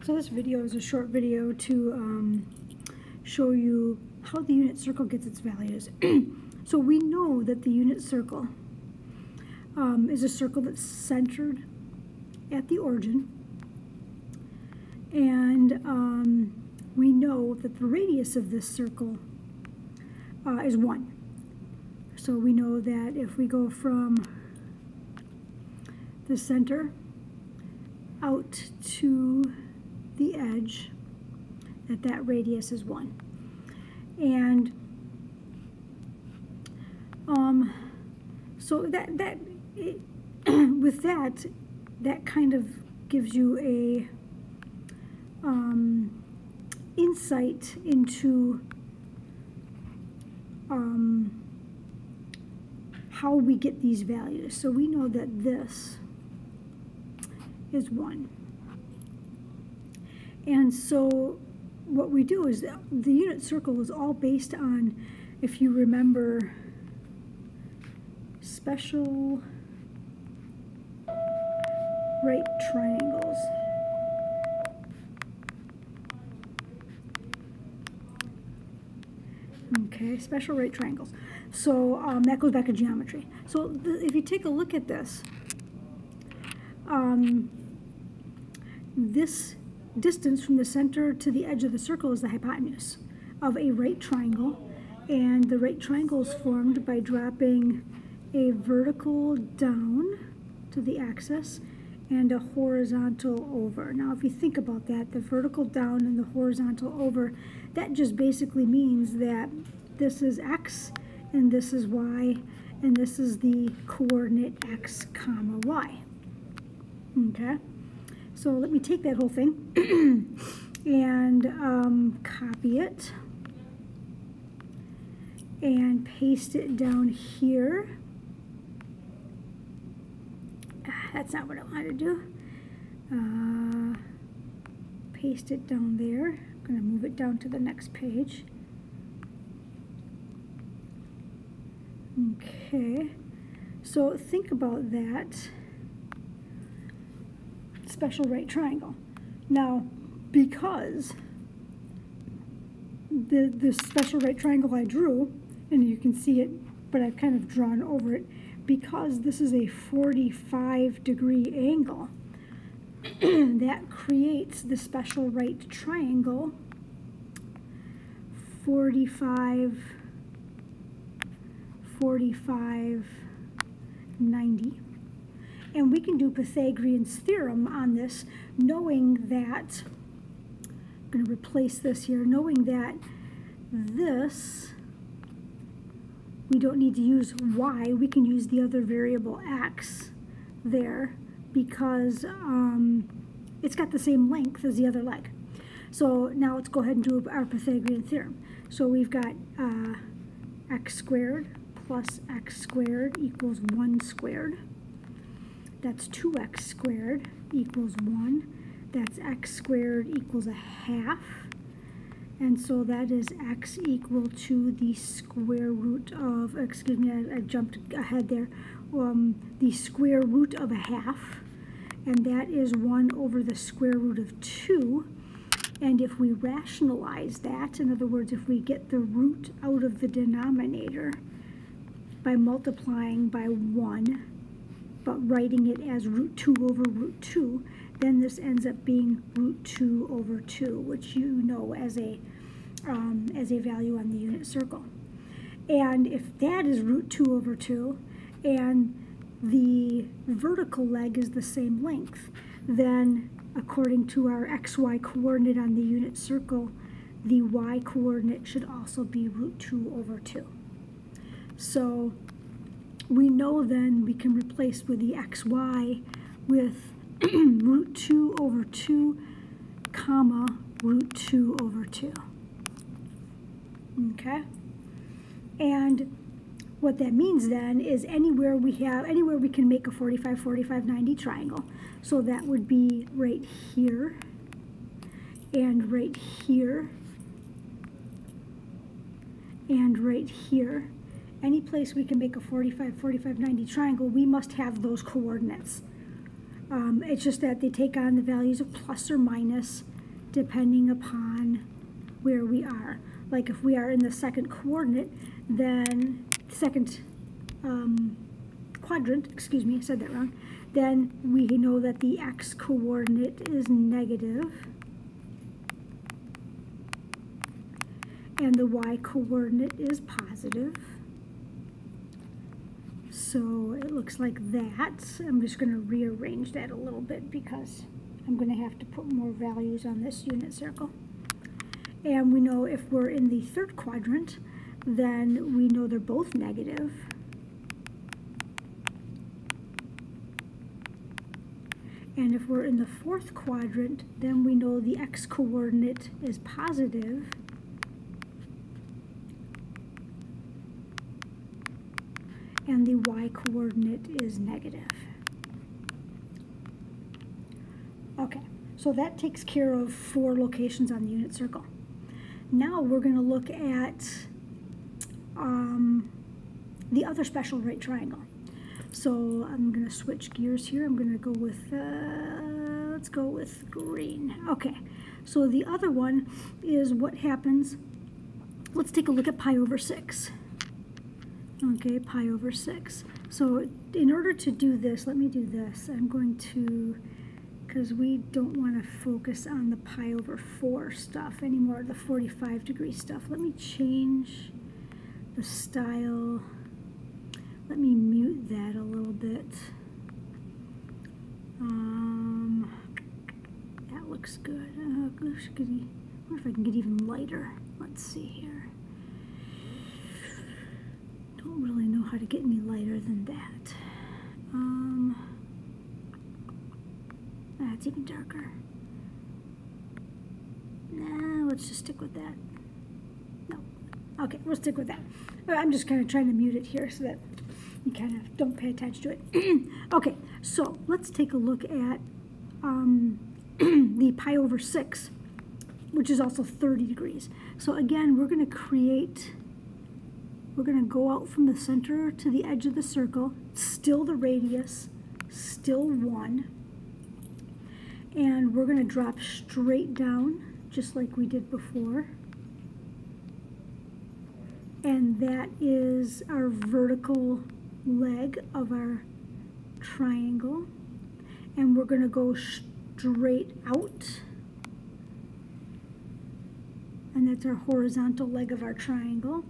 So this video is a short video to show you how the unit circle gets its values. So we know that the unit circle is a circle that's centered at the origin, and we know that the radius of this circle is 1. So we know that if we go from the center out to the edge, that radius is 1. And so with that kind of gives you a insight into how we get these values. So we know that this is 1. And so what we do is the unit circle is all based on, if you remember, special right triangles. Okay, special right triangles. So that goes back to geometry. So if you take a look at this, this distance from the center to the edge of the circle is the hypotenuse of a right triangle, and the right triangle is formed by dropping a vertical down to the axis and a horizontal over. Now if you think about that, the vertical down and the horizontal over, that just basically means that this is x and this is y, and this is the coordinate x comma y. Okay, so let me take that whole thing and copy it and paste it down here. That's not what I wanted to do. Paste it down there. I'm going to move it down to the next page. Okay, so think about that special right triangle. Now, because the special right triangle I drew, and you can see it, but I've kind of drawn over it, because this is a 45-degree angle, that creates the special right triangle 45, 45, 90. And we can do Pythagorean's theorem on this, knowing that, I'm going to replace this here, knowing that this, we don't need to use y, we can use the other variable x there, because it's got the same length as the other leg. So now let's go ahead and do our Pythagorean theorem. So we've got x squared plus x squared equals 1 squared. That's 2x squared equals 1. That's x squared equals 1/2. And so that is x equal to the square root of, excuse me, I jumped ahead there, the square root of 1/2. And that is 1 over the square root of 2. And if we rationalize that, in other words, if we get the root out of the denominator by multiplying by 1, but writing it as root 2 over root 2, then this ends up being root 2 over 2, which you know as a value on the unit circle. And if that is root 2 over 2, and the vertical leg is the same length, then according to our xy coordinate on the unit circle, the y coordinate should also be root 2 over 2. So we know then we can replace with the xy with root 2 over 2 comma root 2 over 2. Okay? And what that means then is anywhere we can make a 45, 45, 90 triangle. So that would be right here and right here and right here. Any place we can make a 45, 45, 90 triangle, we must have those coordinates. It's just that they take on the values of plus or minus depending upon where we are. Like if we are in the second coordinate, then second quadrant, excuse me, I said that wrong, then we know that the x coordinate is negative and the y coordinate is positive. So it looks like that. I'm just going to rearrange that a little bit because I'm going to have to put more values on this unit circle. And we know if we're in the third quadrant, then we know they're both negative. And if we're in the fourth quadrant, then we know the x coordinate is positive. And the y coordinate is negative. Okay, so that takes care of 4 locations on the unit circle. Now we're going to look at the other special right triangle. So I'm going to switch gears here. I'm going to go with, let's go with green. Okay, so the other one is what happens, let's take a look at pi over 6. Okay, pi over 6. So in order to do this, let me do this. I'm going to, because we don't want to focus on the pi over 4 stuff anymore, the 45-degree stuff. Let me change the style. Let me mute that a little bit. That looks good. I wonder if I can get even lighter. Let's see here. Don't really know how to get any lighter than that. That's even darker. Nah, let's just stick with that. No. Okay, we'll stick with that. I'm just kind of trying to mute it here so that you kind of don't pay attention to it. Okay, so let's take a look at the pi over 6, which is also 30 degrees. So again, we're going to go out from the center to the edge of the circle, still the radius, still 1. And we're going to drop straight down, just like we did before. And that is our vertical leg of our triangle. And we're going to go straight out. And that's our horizontal leg of our triangle.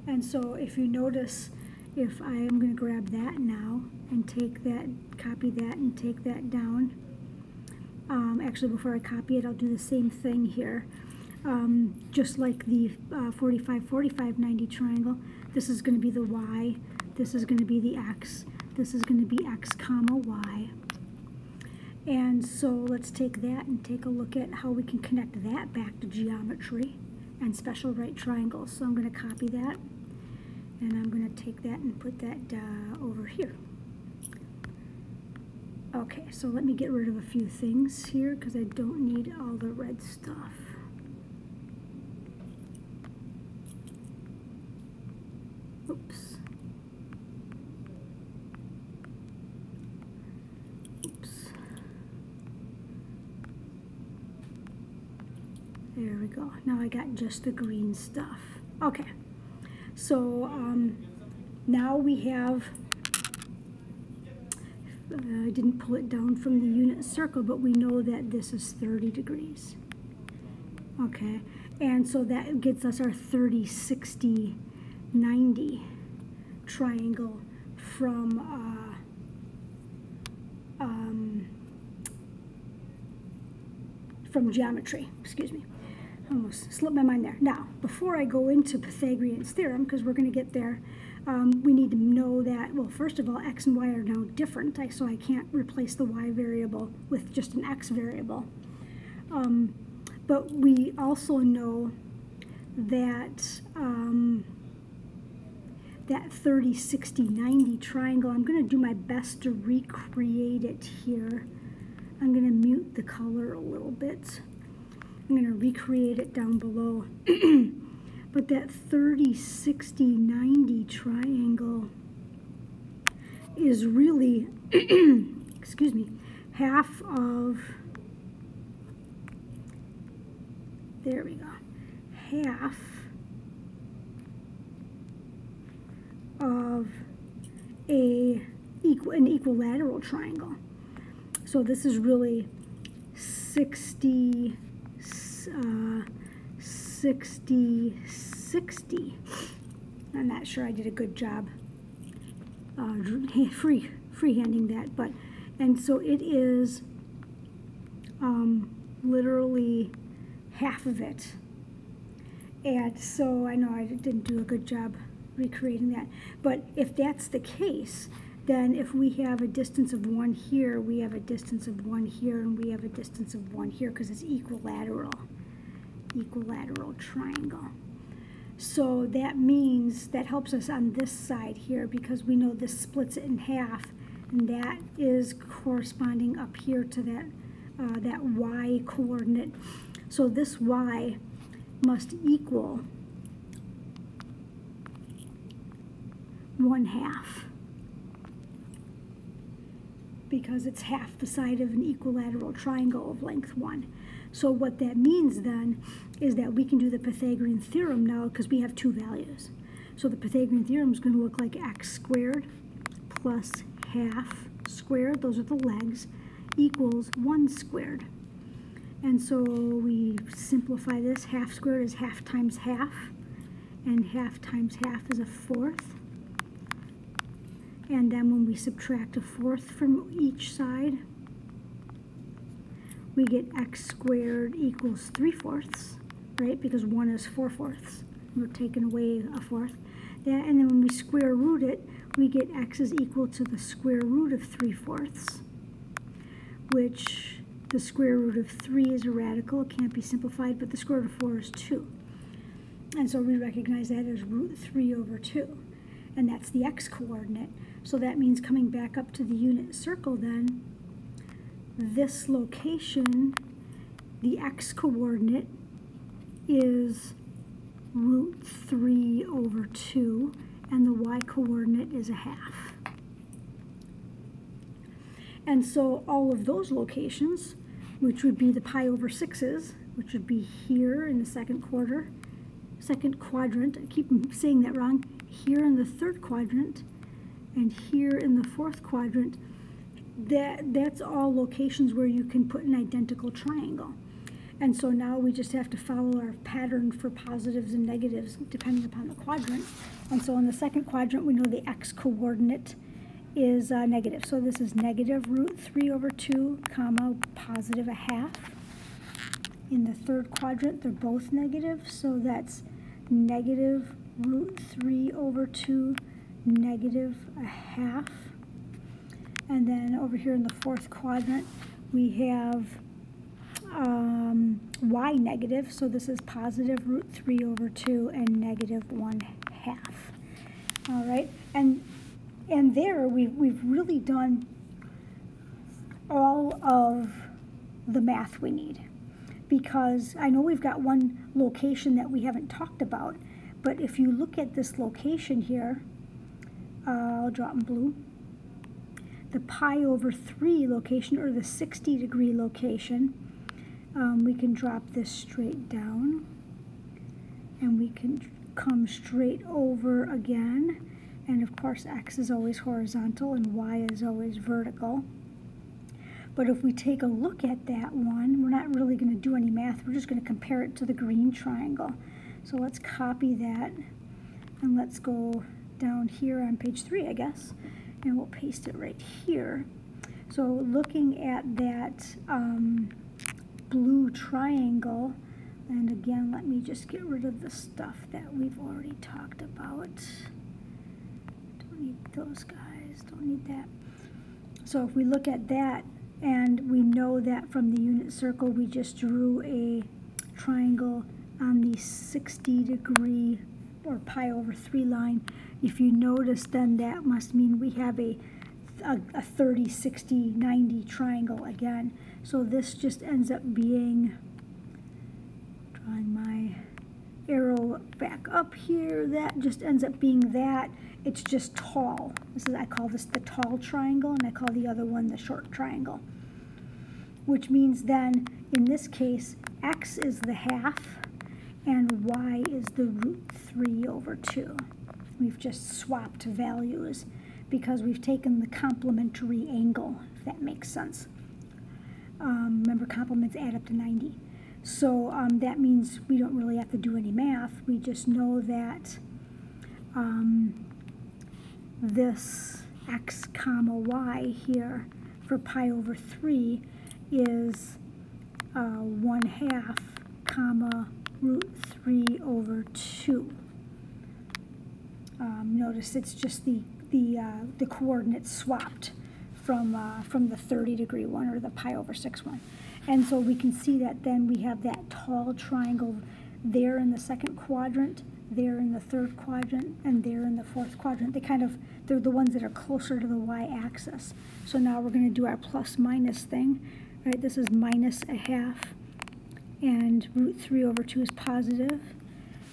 And so if you notice, if I am going to grab that now and take that, copy that and take that down. Actually, before I copy it, I'll do the same thing here. Just like the 45, 45, 90 triangle, this is going to be the y, this is going to be the x, this is going to be x comma y. And so let's take that and take a look at how we can connect that back to geometry and special right triangles. So I'm going to copy that, and I'm going to take that and put that over here. Okay, so let me get rid of a few things here because I don't need all the red stuff. Oops. Oops. There we go. Now I got just the green stuff. Okay, so now we have, I didn't pull it down from the unit circle, but we know that this is 30 degrees. Okay, and so that gets us our 30, 60, 90 triangle from geometry. Excuse me. Almost slipped my mind there. Now, before I go into Pythagorean's theorem, because we're going to get there, we need to know that, well, first of all, x and y are now different, so I can't replace the y variable with just an x variable. But we also know that that 30, 60, 90 triangle, I'm going to do my best to recreate it here. I'm going to mute the color a little bit. I'm going to recreate it down below. But that 30, 60, 90 triangle is really, excuse me, half of, there we go, half of an equilateral triangle. So this is really 60, 60, 60. I'm not sure I did a good job freehanding that, but, and so it is literally half of it. And so I know I didn't do a good job recreating that, but if that's the case, then if we have a distance of 1 here, we have a distance of 1 here, and we have a distance of 1 here, because it's equilateral triangle. So that means, that helps us on this side here, because we know this splits it in half, and that is corresponding up here to that, that y coordinate. So this y must equal 1/2, because it's half the side of an equilateral triangle of length 1. So what that means then is that we can do the Pythagorean theorem now, because we have 2 values. So the Pythagorean theorem is going to look like x squared plus half squared, those are the legs, equals 1 squared. And so we simplify this. Half squared is half times half, and half times half is a fourth. And then when we subtract a fourth from each side, we get x squared equals 3/4, right? Because 1 is 4/4. We're taking away a fourth. That, and then when we square root it, we get x is equal to the square root of 3/4, which the square root of 3 is a radical. It can't be simplified, but the square root of 4 is 2. And so we recognize that as root 3/2. And that's the x coordinate. So that means coming back up to the unit circle then, this location, the x coordinate is root 3/2, and the y coordinate is a half. And so all of those locations, which would be the pi/6's, which would be here in the second quadrant, I keep saying that wrong, here in the third quadrant, and here in the fourth quadrant, that's all locations where you can put an identical triangle. And so now we just have to follow our pattern for positives and negatives depending upon the quadrant. And so in the second quadrant, we know the x coordinate is negative. So this is negative root 3/2, comma, positive a half. In the third quadrant, they're both negative, so that's negative root 3/2, negative a half. And then over here in the fourth quadrant, we have y negative, so this is positive root 3/2 and negative 1/2. All right, and there we've really done all of the math we need, because I know we've got one location that we haven't talked about, but if you look at this location here, I'll draw it in blue, the pi/3 location, or the 60-degree location, we can drop this straight down, and we can come straight over again, and of course x is always horizontal and y is always vertical. But if we take a look at that one, we're not really going to do any math, we're just going to compare it to the green triangle. So let's copy that, and let's go down here on page 3, I guess, and we'll paste it right here. So looking at that blue triangle, and again, let me just get rid of the stuff that we've already talked about. Don't need those guys, don't need that. So if we look at that, and we know that from the unit circle, we just drew a triangle on the 60-degree or pi/3 line. If you notice, then that must mean we have a 30, 60, 90 triangle again. So this just ends up being, drawing my arrow back up here, that just ends up being that. It's just tall. I call this the tall triangle, and I call the other one the short triangle. which means then, in this case, x is the half and y is the root 3 over 2. We've just swapped values because we've taken the complementary angle, if that makes sense. Remember, complements add up to 90. So that means we don't really have to do any math. We just know that this x comma y here for pi over 3 is 1/2 comma root 3 over 2. Notice it's just the coordinates swapped from the 30-degree one, or the pi over 6 one. And so we can see that then we have that tall triangle there in the second quadrant, there in the third quadrant, and there in the fourth quadrant. They're the ones that are closer to the y-axis. So now we're going to do our plus minus thing. Right, this is minus 1/2, and root 3 over 2 is positive.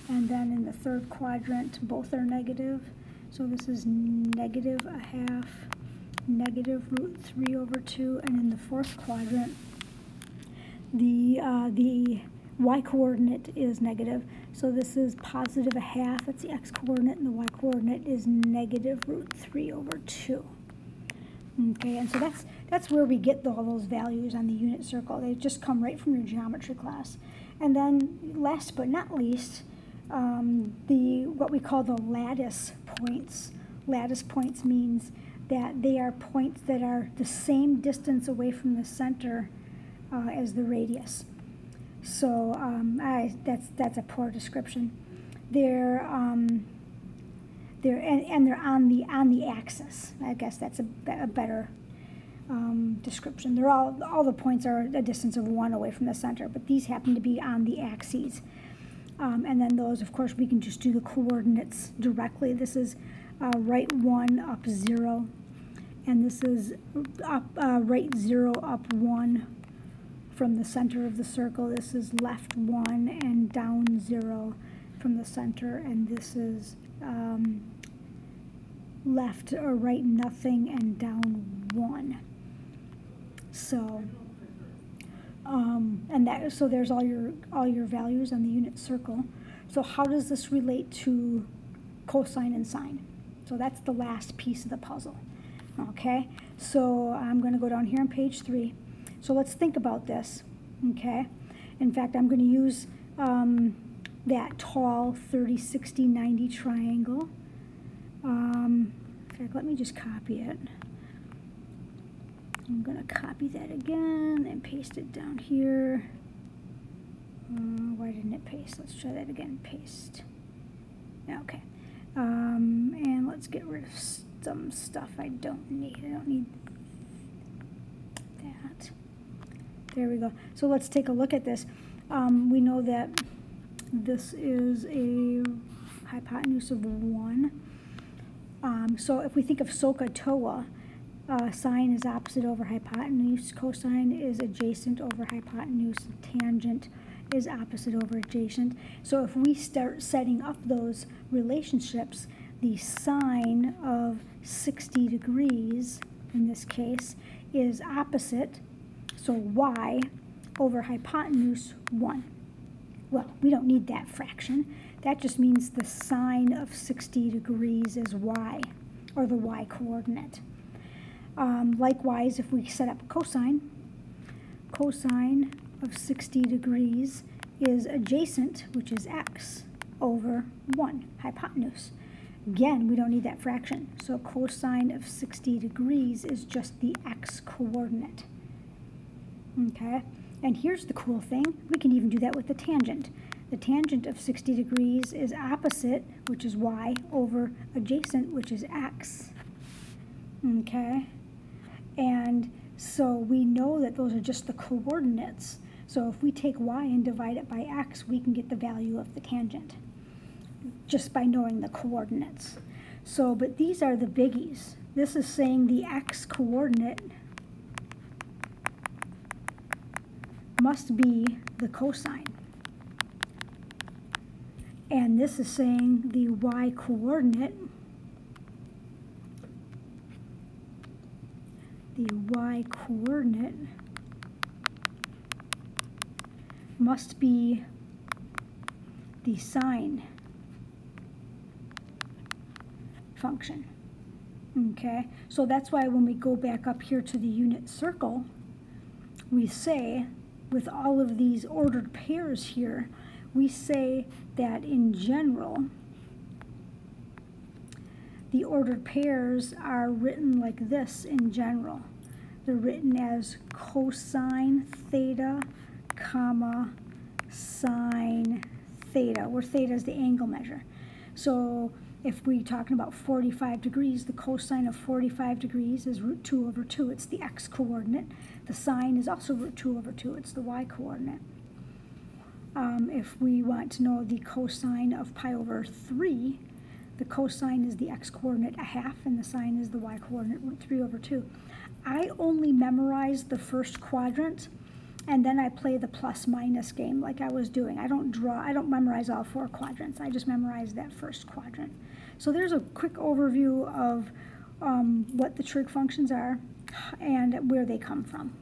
And then in the third quadrant, both are negative. So this is negative 1/2, negative root 3 over 2. And in the fourth quadrant, the y-coordinate is negative. So this is positive 1/2, that's the x-coordinate, and the y-coordinate is negative root 3 over 2. Okay, and so that's where we get all those values on the unit circle. They just come right from your geometry class. And then last but not least, what we call the lattice points. Lattice points means that they are points that are the same distance away from the center as the radius. So that's a poor description. They're on the axis. I guess that's a better description. They're all the points are a distance of 1 away from the center, but these happen to be on the axes. And then those, of course, we can just do the coordinates directly. This is right 1 up 0, and this is up right 0 up 1 from the center of the circle. This is left 1 and down 0 from the center, and this is left or right nothing and down 1. So so there's all your values on the unit circle. So how does this relate to cosine and sine? So that's the last piece of the puzzle. Okay, so I'm going to go down here on page 3. So let's think about this. Okay, in fact, I'm going to use that tall 30, 60, 90 triangle. In fact, let me just copy it. I'm going to copy that again and paste it down here. Why didn't it paste? Let's try that again. Paste. Okay. And let's get rid of some stuff I don't need. I don't need that. There we go. So let's take a look at this. We know that this is a hypotenuse of 1. So if we think of SOHCAHTOA, sine is opposite over hypotenuse, cosine is adjacent over hypotenuse, tangent is opposite over adjacent. So if we start setting up those relationships, the sine of 60 degrees, in this case, is opposite, so y over hypotenuse 1. Well, we don't need that fraction. That just means the sine of 60 degrees is y, or the y-coordinate. Likewise, if we set up cosine of 60 degrees is adjacent, which is x, over 1, hypotenuse. Again, we don't need that fraction. So cosine of 60 degrees is just the x-coordinate. Okay, and here's the cool thing. We can even do that with the tangent. The tangent of 60 degrees is opposite, which is y, over adjacent, which is x. Okay, and so we know that those are just the coordinates. So if we take y and divide it by x, we can get the value of the tangent just by knowing the coordinates. So, but these are the biggies. This is saying the x-coordinate must be the cosine. And this is saying the y-coordinate must be the sine function. Okay, so that's why when we go back up here to the unit circle, we say, with all of these ordered pairs here, we say that in general, the ordered pairs are written like this in general. They're written as cosine theta, comma, sine theta, where theta is the angle measure. So if we're talking about 45 degrees, the cosine of 45 degrees is root 2 over 2. It's the x coordinate. The sine is also root 2 over 2. It's the y coordinate. If we want to know the cosine of pi over 3, the cosine is the x coordinate a half, and the sine is the y coordinate root 3 over 2. I only memorize the first quadrant, and then I play the plus minus game like I was doing. I don't memorize all 4 quadrants. I just memorize that first quadrant. So there's a quick overview of what the trig functions are and where they come from.